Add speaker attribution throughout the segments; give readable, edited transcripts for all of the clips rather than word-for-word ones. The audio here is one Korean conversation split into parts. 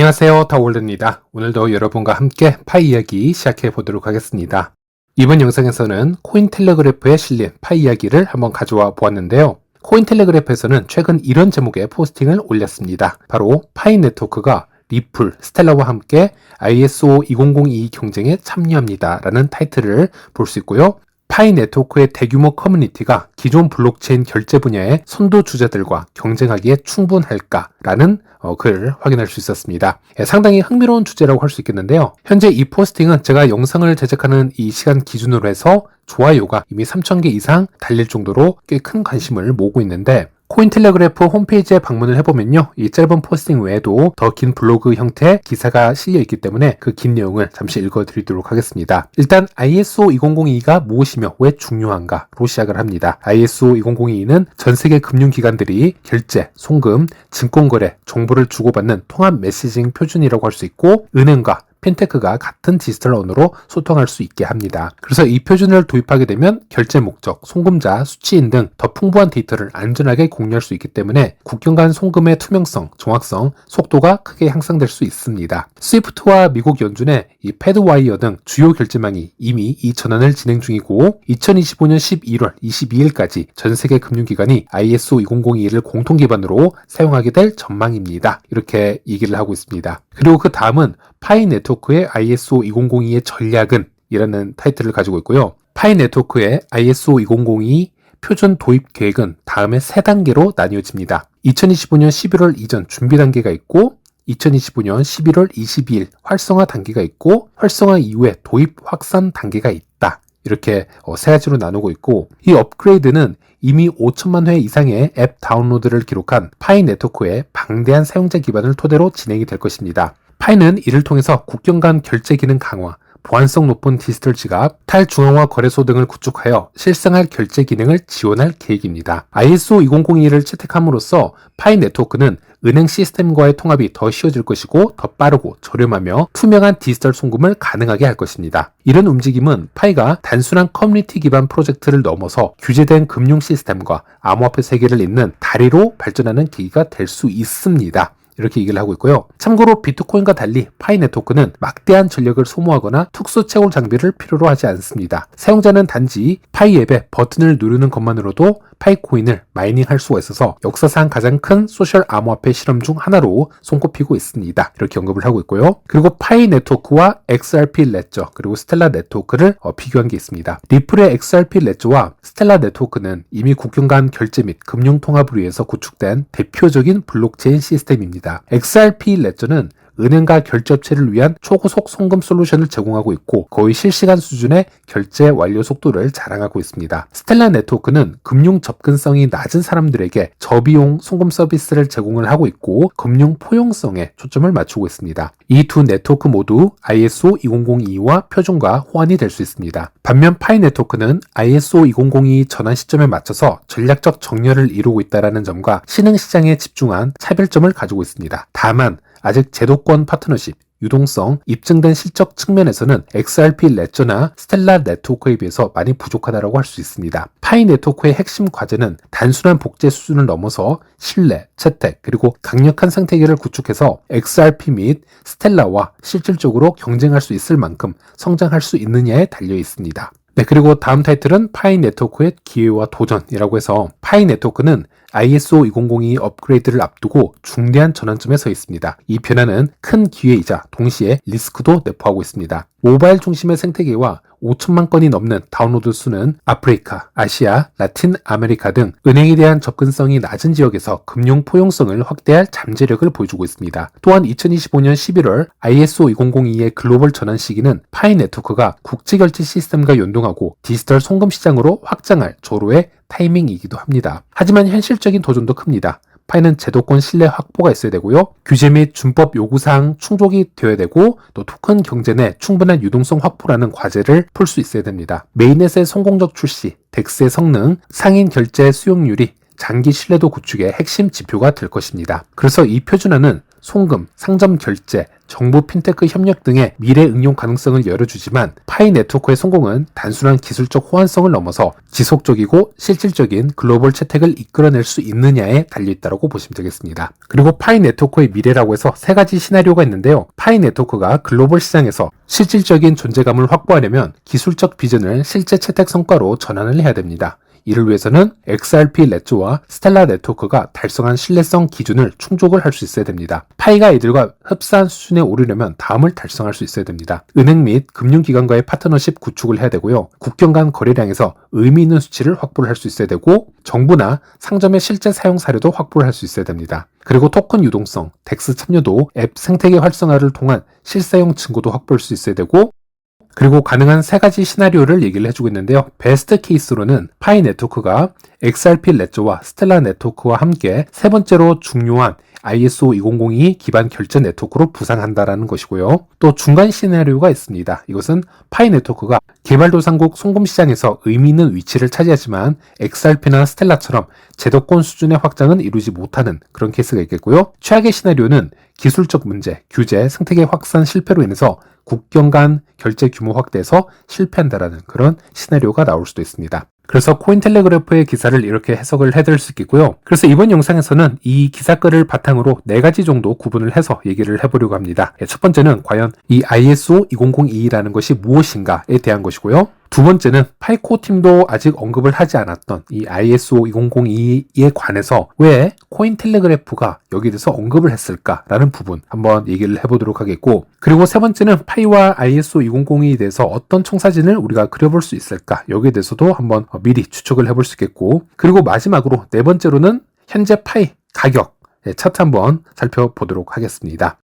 Speaker 1: 안녕하세요, 타월드입니다. 오늘도 여러분과 함께 파이 이야기 시작해 보도록 하겠습니다. 이번 영상에서는 코인텔레그래프에 실린 파이 이야기를 한번 가져와 보았는데요. 코인텔레그래프에서는 최근 이런 제목의 포스팅을 올렸습니다. 바로 파이 네트워크가 리플, 스텔라와 함께 ISO 2002 경쟁에 참여합니다 라는 타이틀을 볼 수 있고요. 파이 네트워크의 대규모 커뮤니티가 기존 블록체인 결제 분야의 선도 주자들과 경쟁하기에 충분할까라는 글을 확인할 수 있었습니다. 상당히 흥미로운 주제라고 할 수 있겠는데요. 현재 이 포스팅은 제가 영상을 제작하는 이 시간 기준으로 해서 좋아요가 이미 3,000개 이상 달릴 정도로 꽤 큰 관심을 모으고 있는데, 코인텔레그래프 홈페이지에 방문을 해보면요, 이 짧은 포스팅 외에도 더 긴 블로그 형태의 기사가 실려있기 때문에 그 긴 내용을 잠시 읽어드리도록 하겠습니다. 일단 ISO 2002가 무엇이며 왜 중요한가로 시작을 합니다. ISO 2002는 전 세계 금융기관들이 결제, 송금, 증권거래, 정보를 주고받는 통합 메시징 표준이라고 할 수 있고, 은행과 핀테크가 같은 디지털 언어로 소통할 수 있게 합니다. 그래서 이 표준을 도입하게 되면 결제 목적, 송금자, 수취인 등 더 풍부한 데이터를 안전하게 공유할 수 있기 때문에 국경 간 송금의 투명성, 정확성, 속도가 크게 향상될 수 있습니다. 스위프트와 미국 연준의 이 패드와이어 등 주요 결제망이 이미 이 전환을 진행 중이고, 2025년 11월 22일까지 전 세계 금융기관이 ISO 2002를 공통 기반으로 사용하게 될 전망입니다. 이렇게 얘기를 하고 있습니다. 그리고 그 다음은 파이 네트워크의 ISO 2002의 전략은 이라는 타이틀을 가지고 있고요. 파이 네트워크의 ISO 2002 표준 도입 계획은 다음에 3단계로 나뉘어집니다. 2025년 11월 이전 준비 단계가 있고, 2025년 11월 22일 활성화 단계가 있고, 활성화 이후에 도입 확산 단계가 있다. 이렇게 3가지로 나누고 있고, 이 업그레이드는 이미 5천만 회 이상의 앱 다운로드를 기록한 파이 네트워크의 방대한 사용자 기반을 토대로 진행이 될 것입니다. 파이는 이를 통해서 국경 간 결제 기능 강화, 보안성 높은 디지털 지갑, 탈중앙화 거래소 등을 구축하여 실생활 결제 기능을 지원할 계획입니다. ISO 2002를 채택함으로써 파이 네트워크는 은행 시스템과의 통합이 더 쉬워질 것이고, 더 빠르고 저렴하며 투명한 디지털 송금을 가능하게 할 것입니다. 이런 움직임은 파이가 단순한 커뮤니티 기반 프로젝트를 넘어서 규제된 금융 시스템과 암호화폐 세계를 잇는 다리로 발전하는 계기가 될 수 있습니다. 이렇게 얘기를 하고 있고요. 참고로 비트코인과 달리 파이 네트워크는 막대한 전력을 소모하거나 특수 채굴 장비를 필요로 하지 않습니다. 사용자는 단지 파이 앱의 버튼을 누르는 것만으로도 파이코인을 마이닝할 수가 있어서 역사상 가장 큰 소셜 암호화폐 실험 중 하나로 손꼽히고 있습니다. 이렇게 언급을 하고 있고요. 그리고 파이 네트워크와 XRP 레저, 그리고 스텔라 네트워크를 비교한 게 있습니다. 리플의 XRP 레저와 스텔라 네트워크는 이미 국경 간 결제 및 금융 통합을 위해서 구축된 대표적인 블록체인 시스템입니다. XRP 레저는 은행과 결제업체를 위한 초고속 송금 솔루션을 제공하고 있고, 거의 실시간 수준의 결제 완료 속도를 자랑하고 있습니다. 스텔라 네트워크는 금융 접근성이 낮은 사람들에게 저비용 송금 서비스를 제공을 하고 있고, 금융 포용성에 초점을 맞추고 있습니다. 이 두 네트워크 모두 ISO 2002와 표준과 호환이 될 수 있습니다. 반면 파이 네트워크는 ISO 2002 전환 시점에 맞춰서 전략적 정렬을 이루고 있다는 점과 신흥 시장에 집중한 차별점을 가지고 있습니다. 다만 아직 제도권 파트너십, 유동성, 입증된 실적 측면에서는 XRP 레저나 스텔라 네트워크에 비해서 많이 부족하다고 할 수 있습니다. 파이 네트워크의 핵심 과제는 단순한 복제 수준을 넘어서 신뢰, 채택, 그리고 강력한 생태계를 구축해서 XRP 및 스텔라와 실질적으로 경쟁할 수 있을 만큼 성장할 수 있느냐에 달려 있습니다. 네, 그리고 다음 타이틀은 파이 네트워크의 기회와 도전이라고 해서, 파이 네트워크는 ISO 2002 업그레이드를 앞두고 중대한 전환점에 서 있습니다. 이 변화는 큰 기회이자 동시에 리스크도 내포하고 있습니다. 모바일 중심의 생태계와 5천만 건이 넘는 다운로드 수는 아프리카, 아시아, 라틴 아메리카 등 은행에 대한 접근성이 낮은 지역에서 금융 포용성을 확대할 잠재력을 보여주고 있습니다. 또한 2025년 11월 ISO 2002의 글로벌 전환 시기는 파이 네트워크가 국제결제 시스템과 연동하고 디지털 송금 시장으로 확장할 조로의 타이밍이기도 합니다. 하지만 현실적인 도전도 큽니다. 파이는 제도권 신뢰 확보가 있어야 되고요. 규제 및 준법 요구사항 충족이 되어야 되고, 또 토큰 경제 내 충분한 유동성 확보라는 과제를 풀 수 있어야 됩니다. 메인넷의 성공적 출시, 덱스의 성능, 상인 결제 수용률이 장기 신뢰도 구축의 핵심 지표가 될 것입니다. 그래서 이 표준화는 송금, 상점 결제, 정부 핀테크 협력 등의 미래 응용 가능성을 열어주지만 파이 네트워크의 성공은 단순한 기술적 호환성을 넘어서 지속적이고 실질적인 글로벌 채택을 이끌어낼 수 있느냐에 달려있다고 보시면 되겠습니다. 그리고 파이 네트워크의 미래라고 해서 세 가지 시나리오가 있는데요. 파이 네트워크가 글로벌 시장에서 실질적인 존재감을 확보하려면 기술적 비전을 실제 채택 성과로 전환을 해야 됩니다. 이를 위해서는 XRP 렛츠와 스텔라 네트워크가 달성한 신뢰성 기준을 충족을 할 수 있어야 됩니다. 파이가 이들과 흡사한 수준에 오르려면 다음을 달성할 수 있어야 됩니다. 은행 및 금융기관과의 파트너십 구축을 해야 되고요. 국경 간 거래량에서 의미 있는 수치를 확보를 할 수 있어야 되고 정부나 상점의 실제 사용 사례도 확보를 할 수 있어야 됩니다. 그리고 토큰 유동성, 덱스 참여도, 앱 생태계 활성화를 통한 실사용 증거도 확보할 수 있어야 되고 그리고 가능한 세 가지 시나리오를 얘기를 해주고 있는데요. 베스트 케이스로는 파이 네트워크가 XRP 레저와 스텔라 네트워크와 함께 세 번째로 중요한 ISO 2002 기반 결제 네트워크로 부상한다라는 것이고요. 또 중간 시나리오가 있습니다. 이것은 파이 네트워크가 개발도상국 송금 시장에서 의미 있는 위치를 차지하지만 XRP나 스텔라처럼 제도권 수준의 확장은 이루지 못하는 그런 케이스가 있겠고요. 최악의 시나리오는 기술적 문제, 규제, 생태계 확산 실패로 인해서 국경 간 결제 규모 확대에서 실패한다라는 그런 시나리오가 나올 수도 있습니다. 그래서 코인텔레그래프의 기사를 이렇게 해석을 해드릴 수 있겠고요. 그래서 이번 영상에서는 이 기사글을 바탕으로 4가지 정도 구분을 해서 얘기를 해보려고 합니다. 첫 번째는 과연 이 ISO 2002라는 것이 무엇인가에 대한 것이고요. 두 번째는 파이코 팀도 아직 언급을 하지 않았던 이 ISO 2002에 관해서 왜 코인텔레그래프가 여기에 대해서 언급을 했을까라는 부분 한번 얘기를 해보도록 하겠고, 그리고 세 번째는 파이와 ISO 2002에 대해서 어떤 청사진을 우리가 그려볼 수 있을까, 여기에 대해서도 한번 미리 추측을 해볼 수 있겠고, 그리고 마지막으로 네 번째로는 현재 파이 가격 차트 한번 살펴보도록 하겠습니다.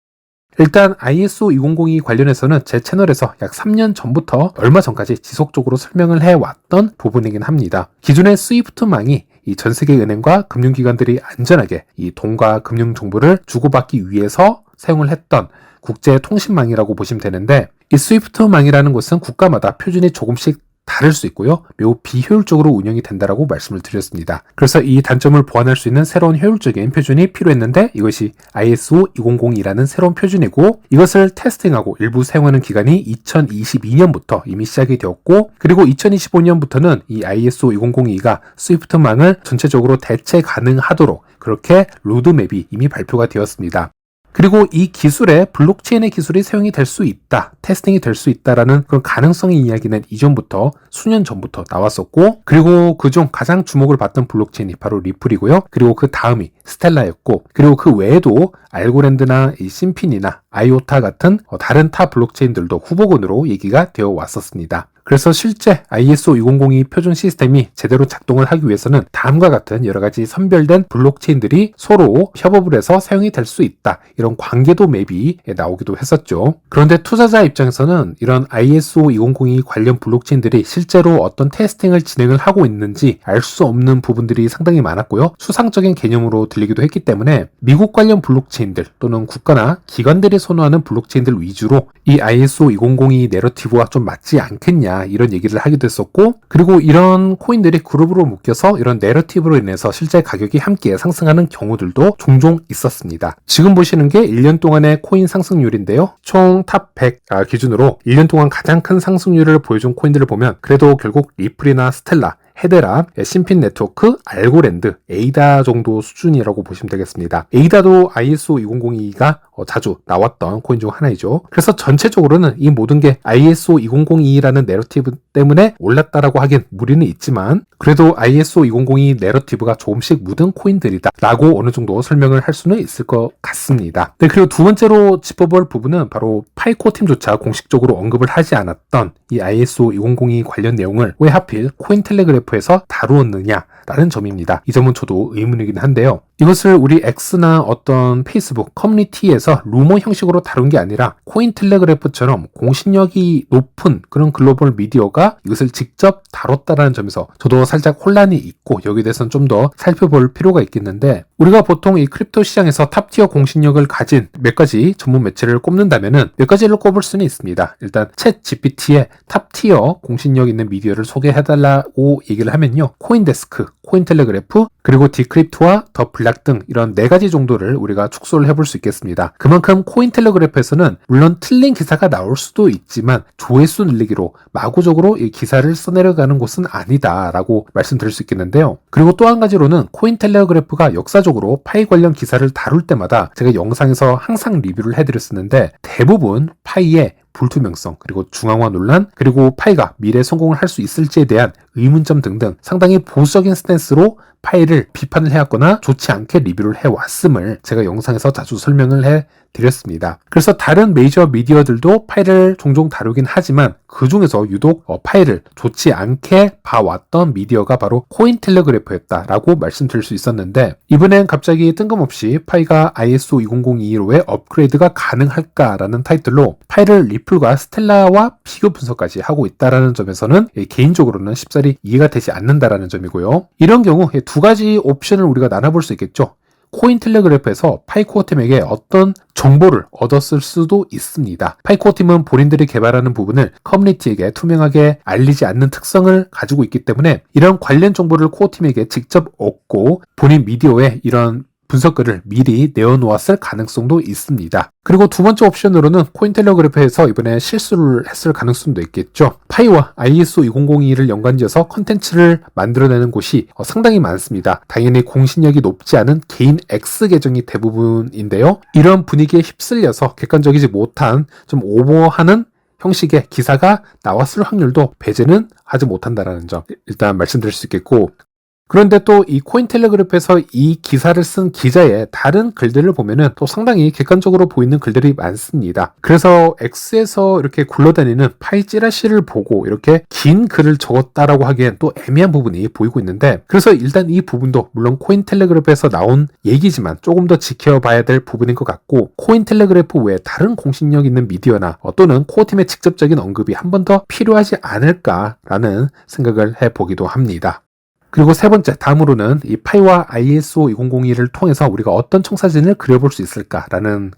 Speaker 1: 일단 ISO 2002 관련해서는 제 채널에서 약 3년 전부터 얼마 전까지 지속적으로 설명을 해왔던 부분이긴 합니다. 기존의 스위프트망이 이 전 세계 은행과 금융기관들이 안전하게 이 돈과 금융 정보를 주고받기 위해서 사용을 했던 국제 통신망이라고 보시면 되는데, 이 스위프트망이라는 것은 국가마다 표준이 조금씩 다를 수 있고요. 매우 비효율적으로 운영이 된다라고 말씀을 드렸습니다. 그래서 이 단점을 보완할 수 있는 새로운 효율적인 표준이 필요했는데 이것이 ISO 2002라는 새로운 표준이고, 이것을 테스팅하고 일부 사용하는 기간이 2022년부터 이미 시작이 되었고, 그리고 2025년부터는 이 ISO 2002가 스위프트망을 전체적으로 대체 가능하도록 그렇게 로드맵이 이미 발표가 되었습니다. 그리고 이 기술에 블록체인의 기술이 사용이 될 수 있다, 테스팅이 될 수 있다라는 그런 가능성의 이야기는 이전부터 수년 전부터 나왔었고, 그리고 그중 가장 주목을 받던 블록체인이 바로 리플이고요. 그리고 그 다음이 스텔라였고, 그리고 그 외에도 알고랜드나 이 심핀이나 아이오타 같은 다른 타 블록체인들도 후보군으로 얘기가 되어 왔었습니다. 그래서 실제 ISO 2002 표준 시스템이 제대로 작동을 하기 위해서는 다음과 같은 여러 가지 선별된 블록체인들이 서로 협업을 해서 사용이 될 수 있다, 이런 관계도 맵이 나오기도 했었죠. 그런데 투자자 입장에서는 이런 ISO 2002 관련 블록체인들이 실제로 어떤 테스팅을 진행을 하고 있는지 알 수 없는 부분들이 상당히 많았고요. 수상적인 개념으로 들리기도 했기 때문에 미국 관련 블록체인들 또는 국가나 기관들이 선호하는 블록체인들 위주로 이 ISO 2002 내러티브와 좀 맞지 않겠냐, 이런 얘기를 하기도 했었고, 그리고 이런 코인들이 그룹으로 묶여서 이런 내러티브로 인해서 실제 가격이 함께 상승하는 경우들도 종종 있었습니다. 지금 보시는 게 1년 동안의 코인 상승률인데요. 총 탑 100 기준으로 1년 동안 가장 큰 상승률을 보여준 코인들을 보면 그래도 결국 리플이나 스텔라, 헤데라, 심핀 네트워크, 알고랜드, 에이다 정도 수준이라고 보시면 되겠습니다. 에이다도 ISO 2002가 자주 나왔던 코인 중 하나이죠. 그래서 전체적으로는 이 모든 게 ISO 2002라는 내러티브 때문에 올랐다라고 하긴 무리는 있지만, 그래도 ISO 2002 내러티브가 조금씩 묻은 코인들이다 라고 어느 정도 설명을 할 수는 있을 것 같습니다. 네, 그리고 두 번째로 짚어볼 부분은 바로 파이코 팀조차 공식적으로 언급을 하지 않았던 이 ISO 2002 관련 내용을 왜 하필 코인텔레그래프에서 다루었느냐라는 점입니다. 이 점은 저도 의문이긴 한데요. 이것을 우리 X나 어떤 페이스북 커뮤니티에서 루머 형식으로 다룬 게 아니라 코인텔레그래프처럼 공신력이 높은 그런 글로벌 미디어가 이것을 직접 다뤘다라는 점에서 저도 살짝 혼란이 있고, 여기에 대해서는 좀 더 살펴볼 필요가 있겠는데, 우리가 보통 이 크립토 시장에서 탑티어 공신력을 가진 몇 가지 전문 매체를 꼽는다면은 몇 가지를 꼽을 수는 있습니다. 일단 챗 GPT의 탑티어 공신력 있는 미디어를 소개해달라고 얘기를 하면요, 코인데스크, 코인텔레그래프, 그리고 디크립트와 더 블락 등 이런 4가지 정도를 우리가 축소를 해볼 수 있겠습니다. 그만큼 코인텔레그래프에서는 물론 틀린 기사가 나올 수도 있지만 조회수 늘리기로 마구적으로 이 기사를 써내려가는 곳은 아니다 라고 말씀드릴 수 있겠는데요. 그리고 또 한 가지로는 코인텔레그래프가 역사적으로 파이 관련 기사를 다룰 때마다 제가 영상에서 항상 리뷰를 해드렸었는데 대부분 파이의 불투명성, 그리고 중앙화 논란, 그리고 파이가 미래 성공을 할 수 있을지에 대한 의문점 등등 상당히 보수적인 스탠스로 파이를 비판을 해왔거나 좋지 않게 리뷰를 해왔음을 제가 영상에서 자주 설명을 해드렸습니다. 그래서 다른 메이저 미디어들도 파이를 종종 다루긴 하지만 그 중에서 유독 파이를 좋지 않게 봐왔던 미디어가 바로 코인텔레그래프였다라고 말씀드릴 수 있었는데 이번엔 갑자기 뜬금없이 파이가 ISO 20021호의 업그레이드가 가능할까라는 타이틀로 파이를 리플과 스텔라와 비교 분석까지 하고 있다라는 점에서는 개인적으로는 쉽사리 이해가 되지 않는다라는 점이고요. 이런 경우 2가지 옵션을 우리가 나눠볼 수 있겠죠. 코인텔레그래프에서 파이코어팀에게 어떤 정보를 얻었을 수도 있습니다. 파이코어팀은 본인들이 개발하는 부분을 커뮤니티에게 투명하게 알리지 않는 특성을 가지고 있기 때문에 이런 관련 정보를 코어팀에게 직접 얻고 본인 미디어에 이런 분석글을 미리 내어놓았을 가능성도 있습니다. 그리고 2번째 옵션으로는 코인텔레그래프에서 이번에 실수를 했을 가능성도 있겠죠. 파이와 ISO 2002를 연관지어서 컨텐츠를 만들어내는 곳이 상당히 많습니다. 당연히 공신력이 높지 않은 개인 X 계정이 대부분인데요. 이런 분위기에 휩쓸려서 객관적이지 못한 좀 오버하는 형식의 기사가 나왔을 확률도 배제는 하지 못한다는 점 일단 말씀드릴 수 있겠고, 그런데 또 이 코인텔레그래프에서 이 기사를 쓴 기자의 다른 글들을 보면은 또 상당히 객관적으로 보이는 글들이 많습니다. 그래서 X에서 이렇게 굴러다니는 파이 찌라시를 보고 이렇게 긴 글을 적었다라고 하기엔 또 애매한 부분이 보이고 있는데, 그래서 일단 이 부분도 물론 코인텔레그래프에서 나온 얘기지만 조금 더 지켜봐야 될 부분인 것 같고, 코인텔레그래프 외에 다른 공신력 있는 미디어나 또는 코어팀의 직접적인 언급이 한 번 더 필요하지 않을까라는 생각을 해보기도 합니다. 그리고 3번째, 다음으로는 이 파이와 ISO 2002를 통해서 우리가 어떤 청사진을 그려볼 수 있을까라는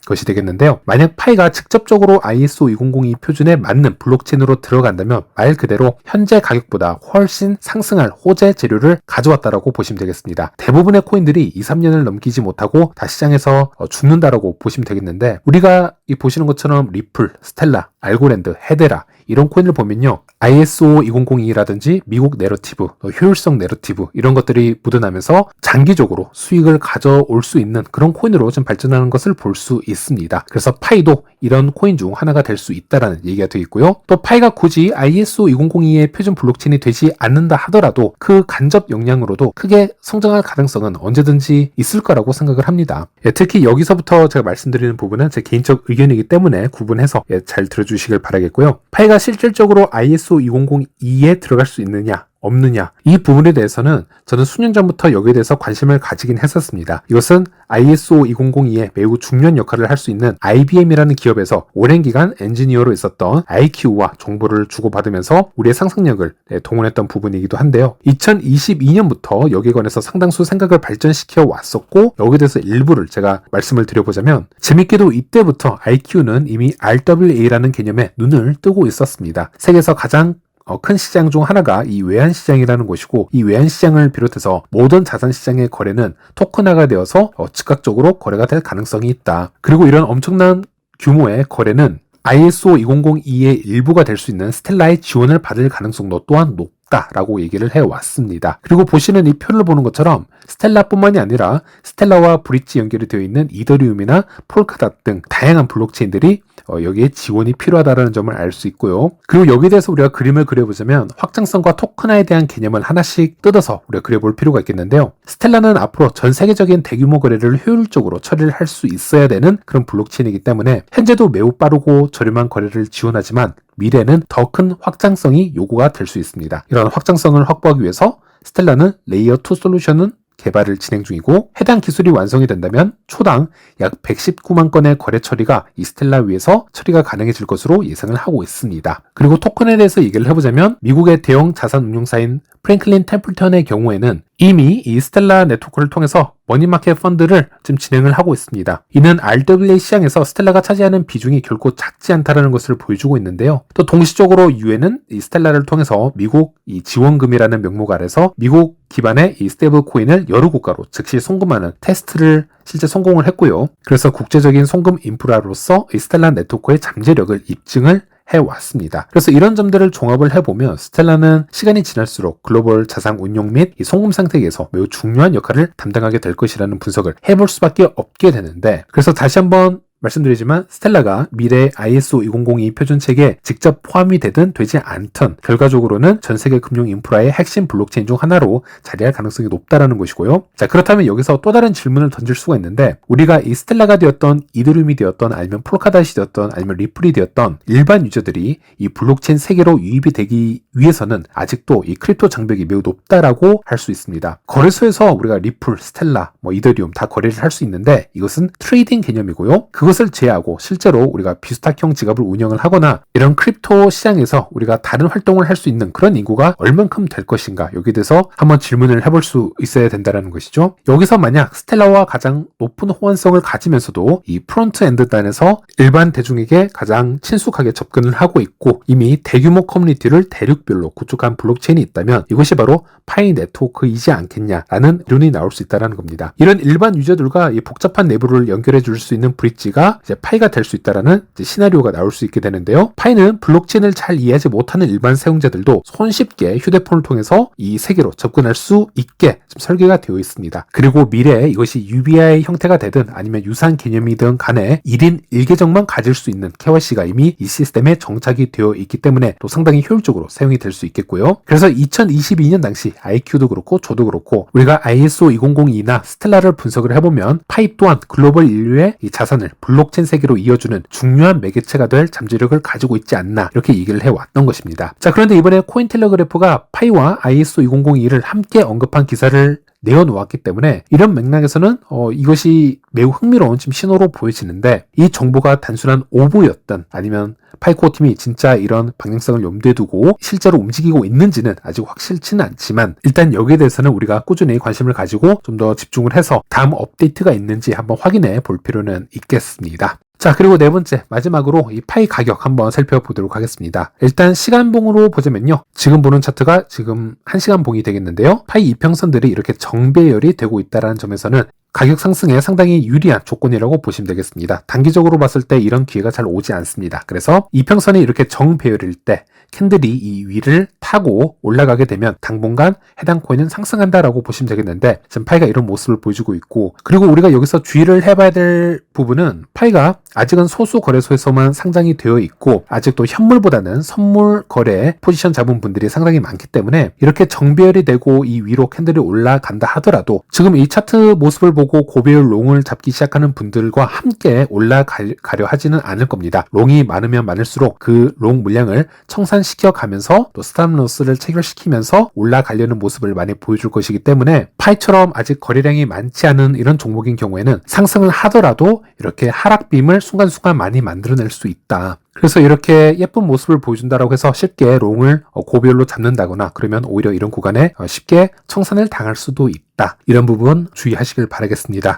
Speaker 1: 것이 되겠는데요. 만약 파이가 직접적으로 ISO 2002 표준에 맞는 블록체인으로 들어간다면 말 그대로 현재 가격보다 훨씬 상승할 호재 재료를 가져왔다라고 보시면 되겠습니다. 대부분의 코인들이 2-3년을 넘기지 못하고 다 시장에서 죽는다라고 보시면 되겠는데, 우리가 이 보시는 것처럼 리플, 스텔라, 알고랜드, 헤데라 이런 코인을 보면요, ISO 2002라든지 미국 내러티브, 효율성 내러티브 이런 것들이 묻어나면서 장기적으로 수익을 가져올 수 있는 그런 코인으로 좀 발전하는 것을 볼 수 있습니다. 그래서 파이도 이런 코인 중 하나가 될 수 있다라는 얘기가 되어 있고요. 또 파이가 굳이 ISO 2002의 표준 블록체인이 되지 않는다 하더라도 그 간접 역량으로도 크게 성장할 가능성은 언제든지 있을 거라고 생각을 합니다. 특히 여기서부터 제가 말씀드리는 부분은 제 개인적 의견이기 때문에 구분해서 잘 들어주시길 바라겠고요. 파이가 실질적으로 ISO 2002에 들어갈 수 있느냐 없느냐, 이 부분에 대해서는 저는 수년 전부터 여기에 대해서 관심을 가지긴 했었습니다. 이것은 ISO 2002에 매우 중요한 역할을 할 수 있는 IBM이라는 기업에서 오랜 기간 엔지니어로 있었던 IQ와 정보를 주고받으면서 우리의 상상력을 동원했던 부분이기도 한데요. 2022년부터 여기에 관해서 상당수 생각을 발전시켜 왔었고, 여기에 대해서 일부를 제가 말씀을 드려보자면, 재밌게도 이때부터 IQ는 이미 RWA라는 개념에 눈을 뜨고 있었습니다. 세계에서 가장 큰 시장 중 하나가 이 외환시장이라는 곳이고, 이 외환시장을 비롯해서 모든 자산시장의 거래는 토큰화가 되어서 즉각적으로 거래가 될 가능성이 있다. 그리고 이런 엄청난 규모의 거래는 ISO 2002의 일부가 될 수 있는 스텔라의 지원을 받을 가능성도 또한 높다라고 얘기를 해왔습니다. 그리고 보시는 이 표를 보는 것처럼 스텔라뿐만이 아니라 스텔라와 브릿지 연결이 되어 있는 이더리움이나 폴카닷 등 다양한 블록체인들이 여기에 지원이 필요하다는 점을 알 수 있고요. 그리고 여기에 대해서 우리가 그림을 그려보자면 확장성과 토큰화에 대한 개념을 하나씩 뜯어서 우리가 그려볼 필요가 있겠는데요. 스텔라는 앞으로 전 세계적인 대규모 거래를 효율적으로 처리를 할 수 있어야 되는 그런 블록체인이기 때문에 현재도 매우 빠르고 저렴한 거래를 지원하지만 미래는 더 큰 확장성이 요구가 될 수 있습니다. 이런 확장성을 확보하기 위해서 스텔라는 레이어 2 솔루션은 개발을 진행 중이고, 해당 기술이 완성이 된다면 초당 약 119만 건의 거래 처리가 이 스텔라 위에서 처리가 가능해질 것으로 예상을 하고 있습니다. 그리고 토큰에 대해서 얘기를 해보자면, 미국의 대형 자산 운용사인 프랭클린 템플턴의 경우에는 이미 이 스텔라 네트워크를 통해서 머니마켓 펀드를 지금 진행을 하고 있습니다. 이는 RWA 시장에서 스텔라가 차지하는 비중이 결코 작지 않다는 것을 보여주고 있는데요. 또 동시적으로 유엔은 이 스텔라를 통해서 미국 이 지원금이라는 명목 아래서 미국 기반의 이 스테이블 코인을 여러 국가로 즉시 송금하는 테스트를 실제 성공을 했고요. 그래서 국제적인 송금 인프라로서 이 스텔라 네트워크의 잠재력을 입증을 해왔습니다. 그래서 이런 점들을 종합을 해보면 스텔라는 시간이 지날수록 글로벌 자산 운용 및 이 송금 상태에서 매우 중요한 역할을 담당하게 될 것이라는 분석을 해볼 수밖에 없게 되는데, 그래서 다시 한번 말씀드리지만 스텔라가 미래 ISO 2002 표준체계에 직접 포함이 되든 되지 않든 결과적으로는 전 세계 금융 인프라의 핵심 블록체인 중 하나로 자리할 가능성이 높다라는 것이고요. 자, 그렇다면 여기서 또 다른 질문을 던질 수가 있는데, 우리가 이 스텔라가 되었던 이더리움이 되었던 아니면 폴카닷이 되었던 아니면 리플이 되었던 일반 유저들이 이 블록체인 세계로 유입이 되기 위해서는 아직도 이 크립토 장벽이 매우 높다라고 할 수 있습니다. 거래소에서 우리가 리플, 스텔라, 이더리움 다 거래를 할 수 있는데 이것은 트레이딩 개념이고요. 그것을 제외하고 실제로 우리가 비스탁형 지갑을 운영을 하거나 이런 크립토 시장에서 우리가 다른 활동을 할 수 있는 그런 인구가 얼만큼 될 것인가, 여기에 대해서 한번 질문을 해볼 수 있어야 된다는 것이죠. 여기서 만약 스텔라와 가장 높은 호환성을 가지면서도 이 프론트엔드 단에서 일반 대중에게 가장 친숙하게 접근을 하고 있고 이미 대규모 커뮤니티를 대륙별로 구축한 블록체인이 있다면 이것이 바로 파이 네트워크이지 않겠냐라는 이론이 나올 수 있다는 겁니다. 이런 일반 유저들과 이 복잡한 내부를 연결해 줄 수 있는 브릿지가 이제 파이가 될 수 있다라는 시나리오가 나올 수 있게 되는데요. 파이는 블록체인을 잘 이해하지 못하는 일반 사용자들도 손쉽게 휴대폰을 통해서 이 세계로 접근할 수 있게 좀 설계가 되어 있습니다. 그리고 미래에 이것이 UBI 형태가 되든 아니면 유사한 개념이든 간에 1인 1계정만 가질 수 있는 KYC가 이미 이 시스템에 정착이 되어 있기 때문에 또 상당히 효율적으로 사용이 될 수 있겠고요. 그래서 2022년 당시 IQ도 그렇고 저도 그렇고 우리가 ISO 2002나 스텔라를 분석을 해보면 파이 또한 글로벌 인류의 이 자산을 블록체인 세계로 이어주는 중요한 매개체가 될 잠재력을 가지고 있지 않나, 이렇게 얘기를 해왔던 것입니다. 자, 그런데 이번에 코인텔레그래프가 파이와 ISO 2002를 함께 언급한 기사를 내어놓았기 때문에 이런 맥락에서는 이것이 매우 흥미로운 지금 신호로 보여지는데, 이 정보가 단순한 오보였던 아니면 파이코어 팀이 진짜 이런 방향성을 염두에 두고 실제로 움직이고 있는지는 아직 확실치는 않지만 일단 여기에 대해서는 우리가 꾸준히 관심을 가지고 좀 더 집중을 해서 다음 업데이트가 있는지 한번 확인해 볼 필요는 있겠습니다. 자, 그리고 네 번째, 마지막으로 이 파이 가격 한번 살펴보도록 하겠습니다. 일단 시간봉으로 보자면요, 지금 보는 차트가 지금 1시간 봉이 되겠는데요, 파이 이평선들이 이렇게 정배열이 되고 있다는 점에서는 가격 상승에 상당히 유리한 조건이라고 보시면 되겠습니다. 단기적으로 봤을 때 이런 기회가 잘 오지 않습니다. 그래서 이평선이 이렇게 정배열일 때 캔들이 이 위를 타고 올라가게 되면 당분간 해당 코인은 상승한다라고 보시면 되겠는데, 지금 파이가 이런 모습을 보여주고 있고, 그리고 우리가 여기서 주의를 해봐야 될 부분은 파이가 아직은 소수 거래소에서만 상장이 되어 있고 아직도 현물보다는 선물 거래에 포지션 잡은 분들이 상당히 많기 때문에 이렇게 정배열이 되고 이 위로 캔들이 올라간다 하더라도 지금 이 차트 모습을 보고 고배열 롱을 잡기 시작하는 분들과 함께 올라가려 하지는 않을 겁니다. 롱이 많으면 많을수록 그 롱 물량을 청산시켜 가면서 또 스탑로스를 체결시키면서 올라가려는 모습을 많이 보여줄 것이기 때문에 파이처럼 아직 거래량이 많지 않은 이런 종목인 경우에는 상승을 하더라도 이렇게 하락빔을 순간순간 많이 만들어낼 수 있다. 그래서 이렇게 예쁜 모습을 보여준다라고 해서 쉽게 롱을 고배열로 잡는다거나 그러면 오히려 이런 구간에 쉽게 청산을 당할 수도 있다. 이런 부분 주의하시길 바라겠습니다.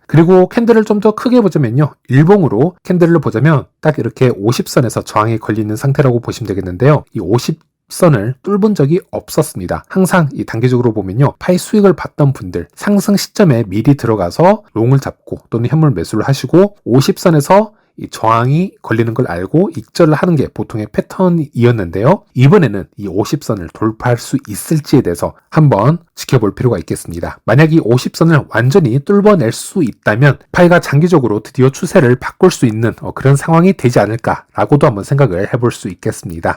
Speaker 1: 그리고 캔들을 좀 더 크게 보자면요, 일봉으로 캔들을 보자면 딱 이렇게 50선에서 저항이 걸리는 상태라고 보시면 되겠는데요, 이 50선을 뚫은 적이 없었습니다. 항상 이 단기적으로 보면요, 파이 수익을 봤던 분들 상승 시점에 미리 들어가서 롱을 잡고 또는 현물 매수를 하시고 50선에서 이 저항이 걸리는 걸 알고 익절을 하는 게 보통의 패턴이었는데요, 이번에는 이 50선을 돌파할 수 있을지에 대해서 한번 지켜볼 필요가 있겠습니다. 만약 이 50선을 완전히 뚫어낼 수 있다면 파이가 장기적으로 드디어 추세를 바꿀 수 있는 그런 상황이 되지 않을까라고도 한번 생각을 해볼 수 있겠습니다.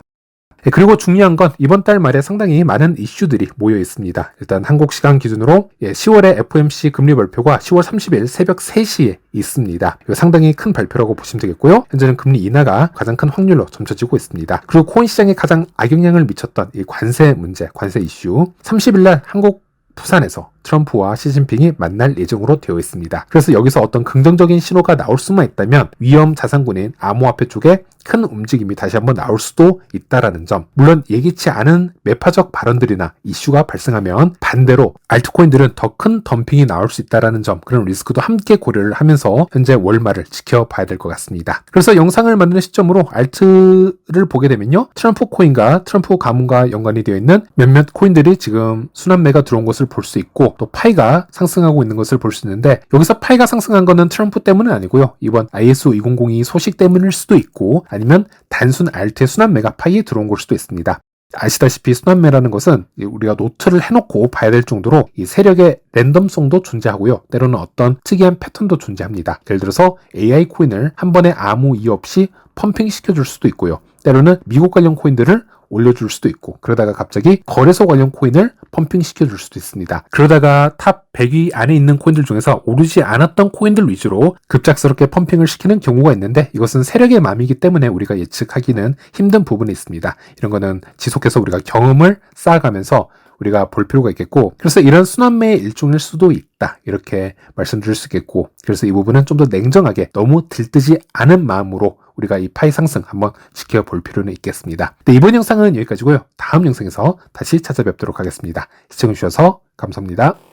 Speaker 1: 그리고 중요한 건 이번 달 말에 상당히 많은 이슈들이 모여 있습니다. 일단 한국 시간 기준으로 10월에 FOMC 금리 발표가 10월 30일 새벽 3시에 있습니다. 이거 상당히 큰 발표라고 보시면 되겠고요. 현재는 금리 인하가 가장 큰 확률로 점쳐지고 있습니다. 그리고 코인 시장에 가장 악영향을 미쳤던 이 관세 문제, 관세 이슈, 30일 날 한국 부산에서 트럼프와 시진핑이 만날 예정으로 되어 있습니다. 그래서 여기서 어떤 긍정적인 신호가 나올 수만 있다면 위험 자산군인 암호화폐 쪽에 큰 움직임이 다시 한번 나올 수도 있다라는 점. 물론 예기치 않은 매파적 발언들이나 이슈가 발생하면 반대로 알트코인들은 더 큰 덤핑이 나올 수 있다라는 점, 그런 리스크도 함께 고려를 하면서 현재 월말을 지켜봐야 될 것 같습니다. 그래서 영상을 만드는 시점으로 알트를 보게 되면요, 트럼프 코인과 트럼프 가문과 연관이 되어 있는 몇몇 코인들이 지금 순환매가 들어온 것을 볼 수 있고, 또 파이가 상승하고 있는 것을 볼 수 있는데, 여기서 파이가 상승한 거는 트럼프 때문은 아니고요, 이번 ISO 2002 소식 때문일 수도 있고, 아니면 단순 알트의 순환매가 파이에 들어온 걸 수도 있습니다. 아시다시피 순환매라는 것은 우리가 노트를 해놓고 봐야 될 정도로 이 세력의 랜덤성도 존재하고요, 때로는 어떤 특이한 패턴도 존재합니다. 예를 들어서 AI 코인을 한 번에 아무 이유 없이 펌핑 시켜줄 수도 있고요, 때로는 미국 관련 코인들을 올려줄 수도 있고, 그러다가 갑자기 거래소 관련 코인을 펌핑 시켜줄 수도 있습니다. 그러다가 탑 100위 안에 있는 코인들 중에서 오르지 않았던 코인들 위주로 급작스럽게 펌핑을 시키는 경우가 있는데, 이것은 세력의 맘이기 때문에 우리가 예측하기는 힘든 부분이 있습니다. 이런 거는 지속해서 우리가 경험을 쌓아가면서 우리가 볼 필요가 있겠고, 그래서 이런 순환매의 일종일 수도 있다, 이렇게 말씀드릴 수 있겠고, 그래서 이 부분은 좀 더 냉정하게 너무 들뜨지 않은 마음으로 우리가 이 파이 상승 한번 지켜볼 필요는 있겠습니다. 네, 이번 영상은 여기까지고요. 다음 영상에서 다시 찾아뵙도록 하겠습니다. 시청해주셔서 감사합니다.